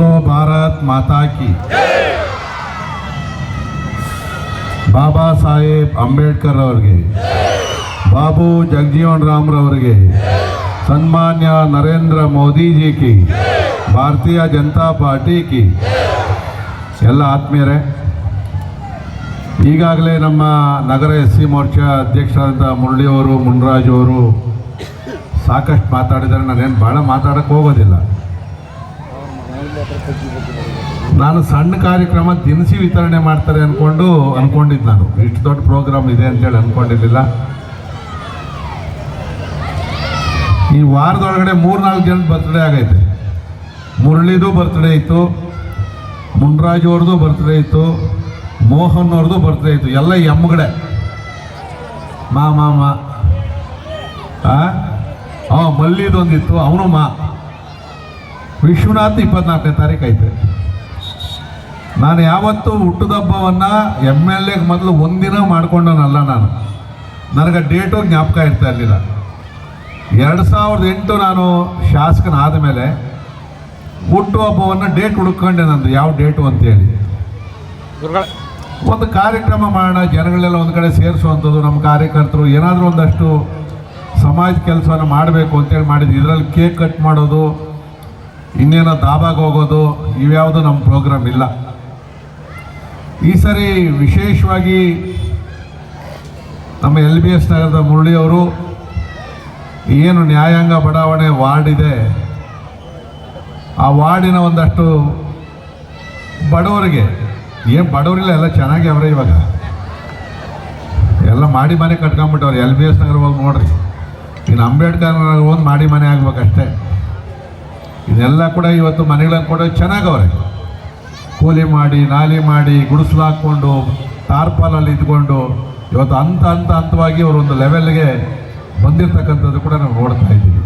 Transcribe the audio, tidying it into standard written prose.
बोलो भारत माता की। ಬಾಬಾ ಸಾಹೇಬ್ ಅಂಬೇಡ್ಕರ್ ಅವರಿಗೆ, ಬಾಬು ಜಗಜೀವನ್ ರಾಮ್ ರವರಿಗೆ, ಸನ್ಮಾನ್ಯ ನರೇಂದ್ರ ಮೋದಿ ಜಿ ಕಿ, ಭಾರತೀಯ ಜನತಾ ಪಾರ್ಟಿ ಕಿ. ಎಲ್ಲ ಆತ್ಮೀಯರೇ, ಈಗಾಗಲೇ ನಮ್ಮ ನಗರ ಎಸ್ ಸಿ ಮೋರ್ಚಾ ಅಧ್ಯಕ್ಷರಾದಂಥ ಮುರಳಿಯವರು, ಮುನ್ರಾಜ್ ಅವರು ಸಾಕಷ್ಟು ಮಾತಾಡಿದ್ದಾರೆ. ನಾನೇನು ಭಾಳ ಮಾತಾಡೋಕ್ಕೆ ಹೋಗೋದಿಲ್ಲ. ನಾನು ಸಣ್ಣ ಕಾರ್ಯಕ್ರಮ ದಿನಸಿ ವಿತರಣೆ ಮಾಡ್ತಾರೆ ಅಂದ್ಕೊಂಡಿದ್ದು. ನಾನು ಇಷ್ಟು ದೊಡ್ಡ ಪ್ರೋಗ್ರಾಮ್ ಇದೆ ಅಂತೇಳಿ ಅಂದ್ಕೊಂಡಿರಲಿಲ್ಲ. ಈ ವಾರದೊಳಗಡೆ 3-4 ಜನ ಬರ್ತ್ಡೇ ಆಗೈತೆ. ಮುರಳಿದು ಬರ್ತ್ಡೇ ಇತ್ತು, ಮುನ್ರಾಜ್ ಅವ್ರದ್ದು ಬರ್ತ್ಡೇ ಇತ್ತು, ಮೋಹನ್ ಅವ್ರದ್ದು ಬರ್ತ್ಡೇ ಇತ್ತು. ಎಲ್ಲ ಎಮ್ಮಗಡೆ ಮಾಮ ಮಲ್ಲಿದೊಂದಿತ್ತು, ಅವನು ವಿಶ್ವನಾಥ್ 24ನೇ ತಾರೀಕು ಐತೆ. ನಾನು ಯಾವತ್ತೂ ಹುಟ್ಟುದಬ್ಬವನ್ನು MLA ಮೊದಲು ಒಂದಿನ ಮಾಡ್ಕೊಂಡನಲ್ಲ. ನನಗೆ ಡೇಟು ಜ್ಞಾಪಕ ಇರ್ತಾ ಇರಲಿಲ್ಲ. 2008 ನಾನು ಶಾಸಕನಾದ ಮೇಲೆ ಹುಟ್ಟುಹಬ್ಬವನ್ನು ಡೇಟ್ ಹುಡುಕೊಂಡೆ, ನಂದು ಯಾವ ಡೇಟು ಅಂತೇಳಿ. ಒಂದು ಕಾರ್ಯಕ್ರಮ ಮಾಡೋಣ, ಜನಗಳೆಲ್ಲ ಒಂದು ಕಡೆ ಸೇರಿಸುವಂಥದ್ದು, ನಮ್ಮ ಕಾರ್ಯಕರ್ತರು ಏನಾದರೂ ಒಂದಷ್ಟು ಸಮಾಜ ಕೆಲಸವನ್ನು ಮಾಡಬೇಕು ಅಂತೇಳಿ ಮಾಡಿದ್ವಿ. ಇದರಲ್ಲಿ ಕೇಕ್ ಕಟ್ ಮಾಡೋದು, ಇನ್ನೇನೋ ದಾಬಾಗೆ ಹೋಗೋದು, ಇವ್ಯಾವುದು ನಮ್ಮ ಪ್ರೋಗ್ರಾಮ್ ಇಲ್ಲ. ಈ ಸರಿ ವಿಶೇಷವಾಗಿ ನಮ್ಮ LBS ನಗರದ ಮುರಳಿಯವರು ಏನು ನ್ಯಾಯಾಂಗ ಬಡಾವಣೆ ವಾರ್ಡ್ ಇದೆ, ಆ ವಾರ್ಡಿನ ಒಂದಷ್ಟು ಬಡವರಿಗೆ, ಏನು ಬಡವರಿಲ್ಲ, ಎಲ್ಲ ಚೆನ್ನಾಗಿ ಅವರೇ. ಇವಾಗ ಎಲ್ಲ ಮಾಡಿ ಮನೆ ಕಟ್ಕೊಂಡ್ಬಿಟ್ಟವ್ರು. LBS ನಗರ ಹೋಗಿ ನೋಡ್ರಿ, ಇನ್ನು ಅಂಬೇಡ್ಕರ್ ನಗರ ಒಂದು ಮಾಡಿ ಮನೆ ಆಗ್ಬೇಕಷ್ಟೇ. ಇದೆಲ್ಲ ಕೂಡ ಇವತ್ತು ಮನೆಗಳನ್ನು ಕೂಡ ಚೆನ್ನಾಗವ್ರೆ. ಕೂಲಿ ಮಾಡಿ, ನಾಲಿ ಮಾಡಿ, ಗುಡಿಸ್ಲು ಹಾಕ್ಕೊಂಡು, ಟಾರ್ಪಾಲಲ್ಲಿ ಇದ್ಕೊಂಡು ಇವತ್ತು ಹಂತವಾಗಿ ಅವರೊಂದು ಲೆವೆಲ್ಗೆ ಬಂದಿರತಕ್ಕಂಥದ್ದು ಕೂಡ ನಾವು ನೋಡ್ತಾ ಇದ್ದೀವಿ.